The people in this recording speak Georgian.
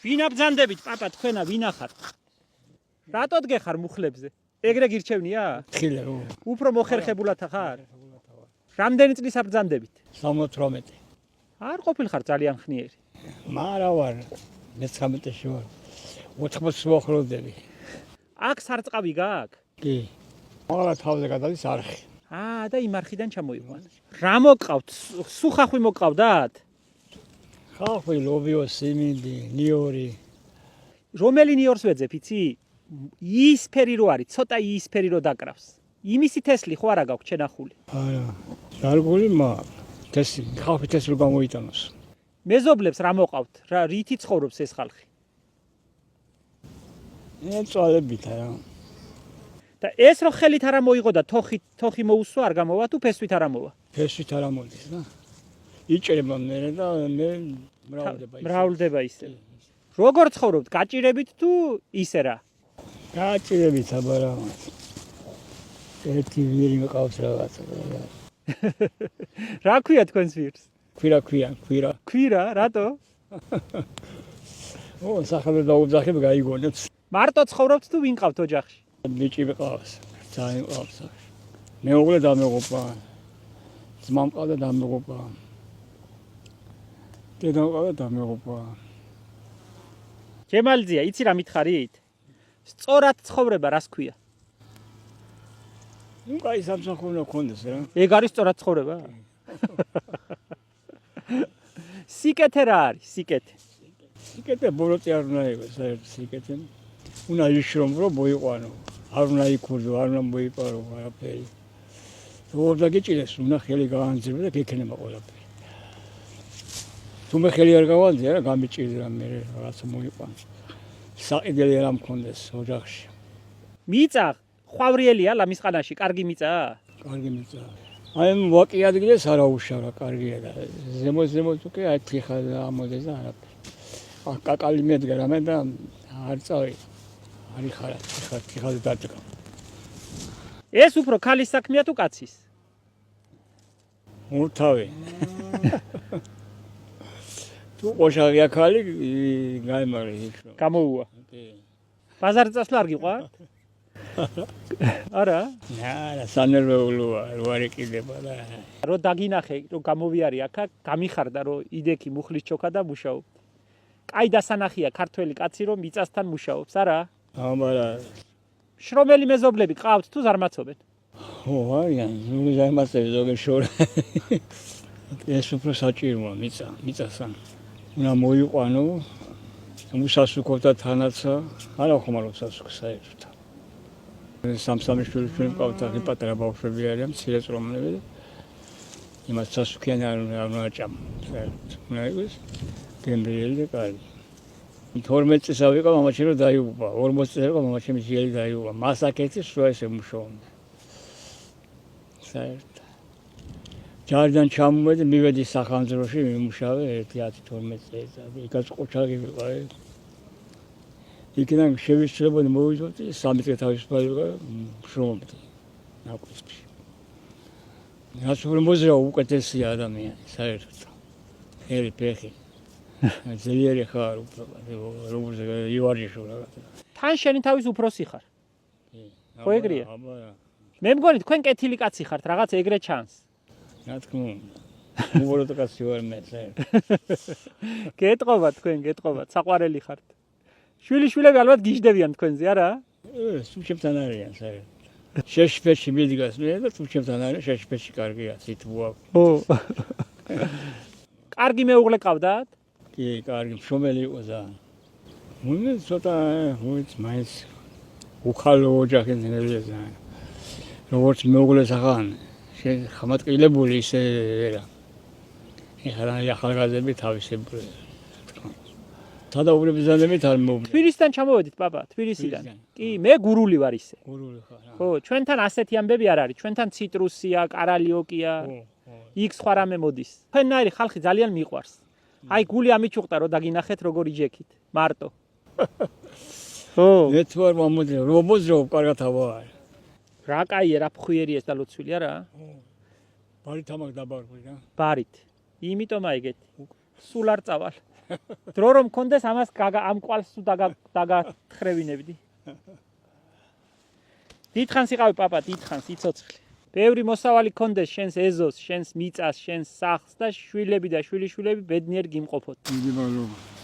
ვინ აბრძანდებით, პაპა, თქვენა ვინ ახართ? რატოდ გეხარ მუხლებზე? ეგრე გირჩევნია? თხილე, უფრო მოხერხებულად ახარ? რამდენი წლის აბრძანდებით? 78. არ ყოფილხარ ძალიან ხნიერი. მარა ვარ, მე-19-ში ვარ. 80 მოხროდები. აქ სარწყავი გააქვს? კი. მაღლა თავზე გადადის არხი. და იმ არხიდან ჩამოიყვან. რა მოყავთ? სუხახვი მოყავდათ? ხახვი, ლობიო, სიმინდი, ნიორი. რომელი ნიორს ვეძებ, იცი? იისფერი რო არის, ცოტა იისფერი რო დაკრავს. იმისი თესლი ხო არა გაქვს ჩენახული? არა. დარგული თესლი, ხახვი თესლი რო გამოიტანოს. მეზობლებს რა მოყავთ? რა რითი ცხოვრობს ეს ხალხი? წვალებით რა. და ეს რო ხელით არ მოიღო და თოხი მოუსვა არ გამოვა თუ ფესვით არ მოვა? ფესვით არ მოდის რა. იჭრება მე და მე მრავლდება ისე. როგორ ცხოვრობთ? გაჭირებით თუ ისე რა? გაჭირებით აბარა. ერთი ვირი მყავს რაღაცა. რა ქვია თქვენს ვირს? ქვირა. ქვირა, რატო? სახელმწიფო დაუძახებ გაიგონებს. მარტო ცხოვრობთ თუ ვინ ყავთ ოჯახში? ბიჭი მყავს, ძალიან მყავს. მეუღლე დამეღუპა. ძმა მყავდა დამეღუპა. დედა მყავდა დამეღუპა. ჯემალძია, იცი რა მითხარით? სწორად ცხოვრება რას ქვია? კაი სამსახური ქონდეს რა. ეგ არის სწორად ცხოვრება? სიკეთე რა არის? სიკეთე ბოროტი არ უნდა იყოს, საერთოდ სიკეთე. უნდა იშრომ რომ მოიყვანო. არ უნდა იქურდო, არ უნდა მოიპარო არაფერი. თორდა გიჭირეს, უნდა ხელი გაანძრება და გექნება ყველაფერი. თუმე ხელი არ გავანძრე რა, გამიჭირდა მე რაღაცა მოიყვანო. საყიდელი არ მქონდეს ოჯახში. მიწა ხვავრიელია ლამისყანაში, კარგი მიწა? კარგი მიწა. აი ვაკი ადგილას არ აუშავრა, კარგია და ზემოთ უკვე აი ფიხა ამოდეს და არაფერი. კაკალი მედგა რამე და არ წავიდა. არი ხარა, ფიხაზე დაჭრა. ეს უფრო ქალის საქმეა თუ კაცის? უთავი. თუ ოშაღია ქალი, გაიმარე იქ. გამოუვა. კი. ბაზარი წასვლა არ გიყვართ? არა? არა, სანერვეულოა, რო არ იყიდება და. რო დაგინახე, რო გამოვიარი აქ, გამიხარდა რო იდექი მუხლის ჩოქა და მუშაობ. კაი დასანახია ქართველი კაცი რომ მიწასთან მუშაობს, არა? აბარა. შრომელი მეზობლები ყავთ თუ ზარმაცობენ? არიან, ნუ ზარმაცები ზოგადად შორ. ეს უფრო საჭიროა მიწასთან. უნდა მოიყვანო, უსასუქობდა თანაცა, არა ხომ არ უსასუქს საერთოდ. სამსამი შვილი მყავთ, ახლა პატარა ბავშვები არიან, მცირე წრომლები. იმას სასუქიანი არ უნდა აჭამ. საერთოდ. უნდა იყოს გემრიელი და კარგი. 12 წელს ავიყო მამაჩემ რომ დაიუბა, 40 წელს იყო მამაჩემ ძიელი დაიუბა. მას აქეთი სულ ესე მუშაობდა. საერთოდ. ჯარიდან ჩამოვედი, მივედი სახანძროში, მიმუშავე 10-12 წელს. იქაც ყოჩაღი ვიყავი. იქიდან შევისწრებოდი მოვიდოდი 3 წელი თავისუფალი ვიყავი, მშრომობდი ნაკვეთში. რაც უფრო მოზრა უკეთესია ადამიანი, საერთოდ. ერი ფეხი. ძლიერი ხარ როგორც ივარჯიშო რაღაცა. თან შენი თავის უფროსი ხარ. კი. ხო ეგრეა? აბა. მე მგონი თქვენ კეთილი კაცი ხართ, რაღაც ეგრე ჩანს. რა თქმა უნდა. უბრალოდ კაცი ვარ მე საერთოდ. გეტყობათ თქვენ, გეტყობათ, საყვარელი ხართ. შვილიშვილები ალბათ გიждდებიან თქვენზე, არა? სუჩებთან არიან საერთოდ. შეშფეში მიდგას მე და სუჩებთან არიან, შეშფეში კარგია, სიტყვა. ო. კარგი მეუღლე ყავდათ? კი, კარგი, მშრომელი იყო ძალიან. უნდა ცოტა მაინც უხალო ოჯახი ნელია ძალიან. როგორც მეუღლეს ახან ხამატყილებული ისე რა. ეხლა ახალგაზრდები თავისებური. სადაუბრების ზანებით არ მოვიდა. თბილისიდან ჩამოვედით, პაპა, თბილისიდან. კი, მე გურული ვარ ისე. გურული ხარ. ხო, ჩვენთან ასეთი ამბები არ არის. ჩვენთან ციტრუსია, კარალიოკია. იქ სხვა რამე მოდის. თქვენნაირი ხალხი ძალიან მიყვარს. აი გული ამიჩუყდა რომ დაგინახეთ როგორ იჯექით. მარტო. ხო. მე თუ არ მომოძრე, რომოზრობ კარგად ავარ. რა კაია, რა ფხვიერი ეს და ლოცვილი არა? ბარით ამაკ დაბარგვი რა. ბარით. იმიტომ აიგეთ. სულ არ წავალ. დრო რომ მქონდეს ამას ამ კვალს თუ დაგათხრევინებდი. დიდხანს იყავი პაპა, დიდხანს იცოცხლე. ბევრი მოსავალი გქონდეს შენს ეზოს, შენს მიწას, შენს სახლს და შვილები და შვილიშვილები ბედნიერ გიმყოფოთ. დიდი მადლობა.